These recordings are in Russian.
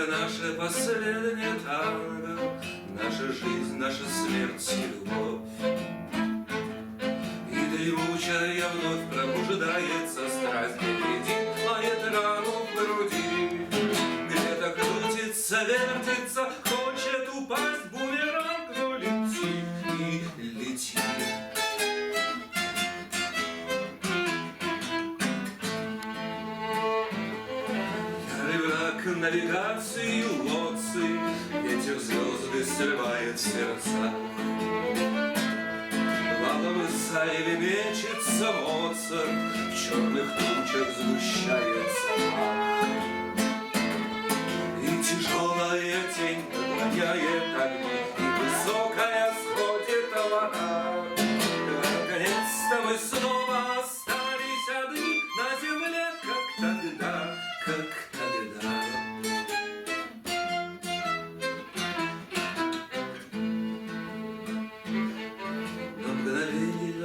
Это наше последнее танго, наша жизнь, наша смерть и любовь. И дремучая вновь пробуждается страсть, где лает рану в груди. Где-то крутится, вертится, хочет упасть бумеранг, но летит и летит. Навигации лодцы, ветер звезды срывает сердца. Валом заеве мечется Моцарт, в черных тучах сгущается мрак. И тяжелая тень наклоняет огни, и высокая сходит вода. Наконец-то мы снова остались одни на земле, как тогда, как тогда.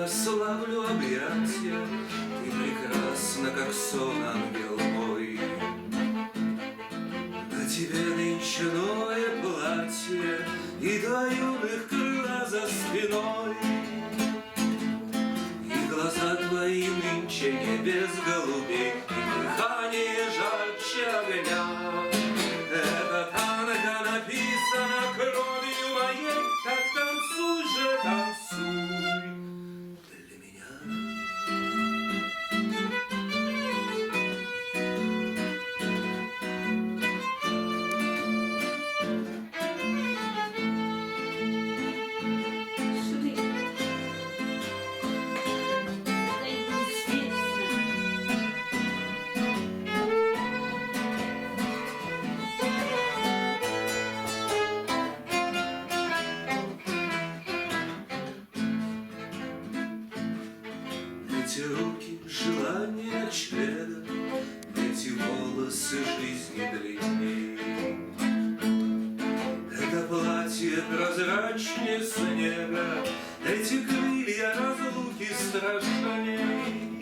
Ослаблю объятия, ты прекрасна, как сон, ангел мой. На тебе нынче новое платье и два юных крыла за спиной. И глаза твои нынче не без голубей, и дыхание жарче огня. Это танго написано кровью моей, так танцуй же, танцуй. Эти руки — желание ночлега, эти волосы — жизни длинней. Это платье прозрачнее снега, эти крылья разлуки страшней.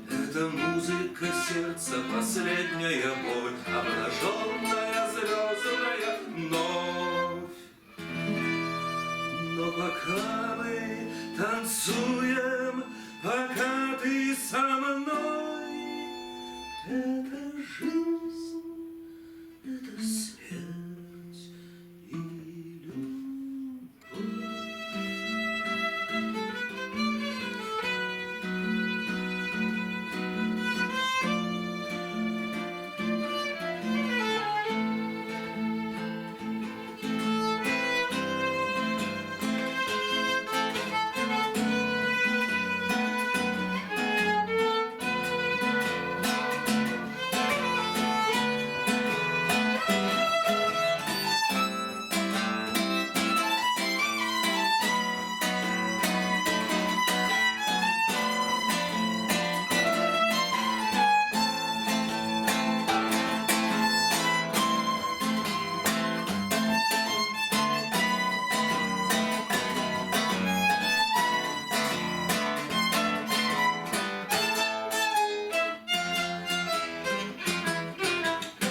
Это музыка сердца, последняя боль, обнаженная, звездная вновь. Но пока мы танцуем, пока ты со мной,